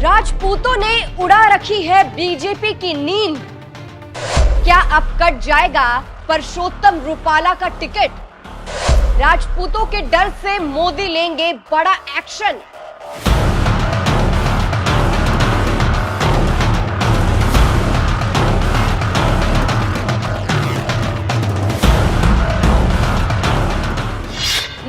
राजपूतों ने उड़ा रखी है बीजेपी की नींद। क्या अब कट जाएगा परषोत्तम रूपाला का टिकट? राजपूतों के डर से मोदी लेंगे बड़ा एक्शन।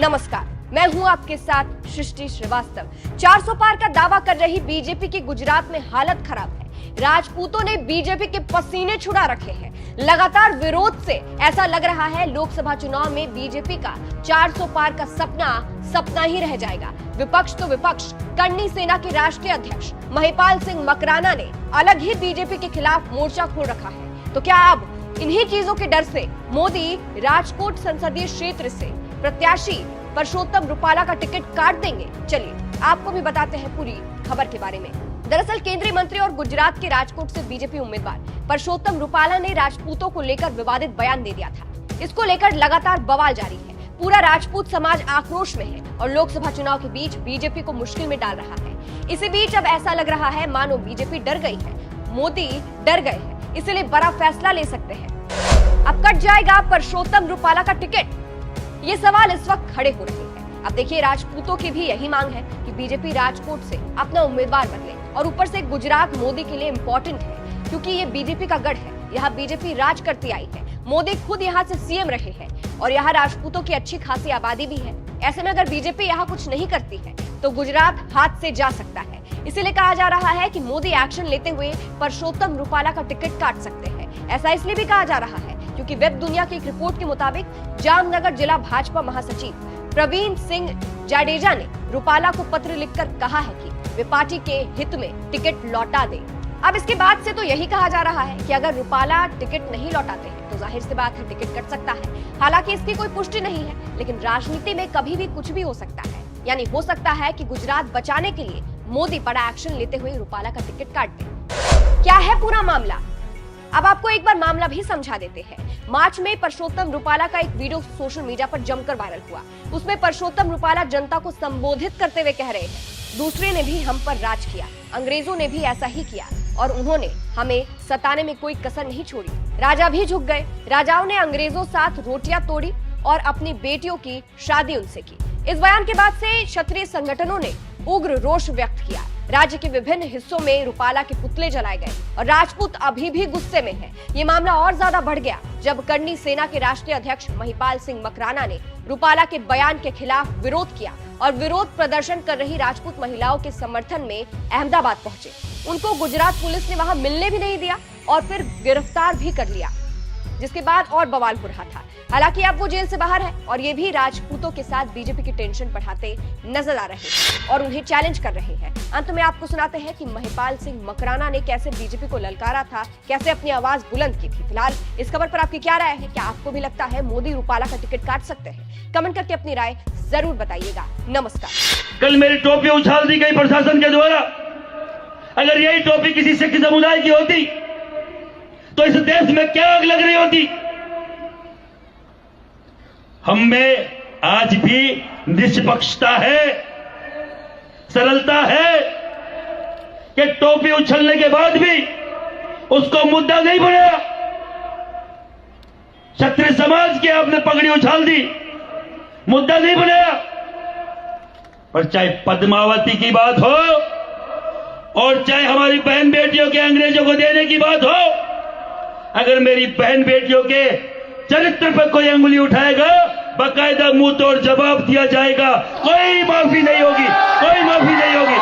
नमस्कार, मैं हूं आपके साथ सृष्टि श्रीवास्तव। 400 पार का दावा कर रही बीजेपी की गुजरात में हालत खराब है। राजपूतों ने बीजेपी के पसीने छुड़ा रखे हैं। लगातार विरोध से ऐसा लग रहा है लोकसभा चुनाव में बीजेपी का 400 पार का सपना ही रह जाएगा। विपक्ष तो विपक्ष, करनी सेना के राष्ट्रीय अध्यक्ष महिपाल सिंह मकराना ने अलग ही बीजेपी के खिलाफ मोर्चा खोल रखा है। तो क्या अब इन्हीं चीजों के डर से मोदी राजकोट संसदीय क्षेत्र से प्रत्याशी परषोत्तम रूपाला का टिकट काट देंगे? चलिए आपको भी बताते हैं पूरी खबर के बारे में। दरअसल केंद्रीय मंत्री और गुजरात के राजकोट से बीजेपी उम्मीदवार परषोत्तम रूपाला ने राजपूतों को लेकर विवादित बयान दे दिया था। इसको लेकर लगातार बवाल जारी है। पूरा राजपूत समाज आक्रोश में है और लोकसभा चुनाव के बीच बीजेपी को मुश्किल में डाल रहा है। इसी बीच अब ऐसा लग रहा है मानो बीजेपी डर गई है, मोदी डर गए हैं, इसलिए बड़ा फैसला ले सकते हैं। अब कट जाएगा परषोत्तम रूपाला का टिकट? ये सवाल इस वक्त खड़े हो रहे हैं। अब देखिए, राजपूतों की भी यही मांग है कि बीजेपी राजकोट से अपना उम्मीदवार बदले और ऊपर से गुजरात मोदी के लिए इम्पोर्टेंट है क्योंकि ये बीजेपी का गढ़ है। यहाँ बीजेपी राज करती आई है, मोदी खुद यहाँ से सीएम रहे हैं और यहाँ राजपूतों की अच्छी खासी आबादी भी है। ऐसे में अगर बीजेपी यहाँ कुछ नहीं करती है तो गुजरात हाथ से जा सकता है। इसीलिए कहा जा रहा है कि मोदी एक्शन लेते हुए परषोत्तम रूपाला का टिकट काट सकते हैं। ऐसा इसलिए भी कहा जा रहा है क्योंकि वेब दुनिया की एक रिपोर्ट के मुताबिक जामनगर जिला भाजपा महासचिव प्रवीण सिंह जाडेजा ने रूपाला को पत्र लिखकर कहा है कि वे पार्टी के हित में टिकट लौटा दें। अब इसके बाद से तो यही कहा जा रहा है कि अगर रूपाला टिकट नहीं लौटाते हैं तो जाहिर सी बात है टिकट कट सकता है। हालांकि इसकी कोई पुष्टि नहीं है, लेकिन राजनीति में कभी भी कुछ भी हो सकता है। यानी हो सकता है कि गुजरात बचाने के लिए मोदी बड़ा एक्शन लेते हुए रूपाला का टिकट काट दे। क्या है पूरा मामला? अब आपको एक बार मामला भी समझा देते हैं। मार्च में परषोत्तम रूपाला का एक वीडियो सोशल मीडिया पर जमकर वायरल हुआ। उसमें परषोत्तम रूपाला जनता को संबोधित करते हुए कह रहे हैं, दूसरे ने भी हम पर राज किया, अंग्रेजों ने भी ऐसा ही किया और उन्होंने हमें सताने में कोई कसर नहीं छोड़ी। राजा भी झुक गए। राजाओं ने अंग्रेजों साथ रोटियां तोड़ी और अपनी बेटियों की शादी उनसे की। इस बयान के बाद से क्षत्रिय संगठनों ने उग्र रोष व्यक्त किया। राज्य के विभिन्न हिस्सों में रूपाला के पुतले जलाए गए और राजपूत अभी भी गुस्से में हैं। ये मामला और ज्यादा बढ़ गया जब करनी सेना के राष्ट्रीय अध्यक्ष महिपाल सिंह मकराना ने रूपाला के बयान के खिलाफ विरोध किया और विरोध प्रदर्शन कर रही राजपूत महिलाओं के समर्थन में अहमदाबाद पहुंचे। उनको गुजरात पुलिस ने वहां मिलने भी नहीं दिया और फिर गिरफ्तार भी कर लिया, जिसके बाद और बवाल हो रहा था। हालांकि अब वो जेल से बाहर है और ये भी राजपूतों के साथ बीजेपी की टेंशन बढ़ाते नजर आ रहे हैं और उन्हें चैलेंज कर रहे हैं। अंत में आपको सुनाते हैं कि महिपाल सिंह मकराना ने कैसे बीजेपी को ललकारा था, कैसे अपनी आवाज बुलंद की थी। फिलहाल इस खबर पर आपकी क्या राय है? क्या आपको भी लगता है मोदी रूपाला का टिकट काट सकते हैं? कमेंट करके अपनी राय जरूर बताइएगा। नमस्कार। कल मेरी टोपी उछाल दी गई प्रशासन के द्वारा। अगर यही टोपी किसी सिख समुदाय की होती तो इस देश में क्या आग लग रही होती। हम में आज भी निष्पक्षता है, सरलता है कि टोपी उछलने के बाद भी उसको मुद्दा नहीं बनाया। क्षत्रिय समाज की आपने पगड़ी उछाल दी, मुद्दा नहीं बनाया। पर चाहे पद्मावती की बात हो और चाहे हमारी बहन बेटियों के अंग्रेजों को देने की बात हो, अगर मेरी बहन बेटियों के चरित्र पर कोई अंगुली उठाएगा, बाकायदा मुंह तोड़ जवाब दिया जाएगा। कोई माफी नहीं होगी, कोई माफी नहीं होगी।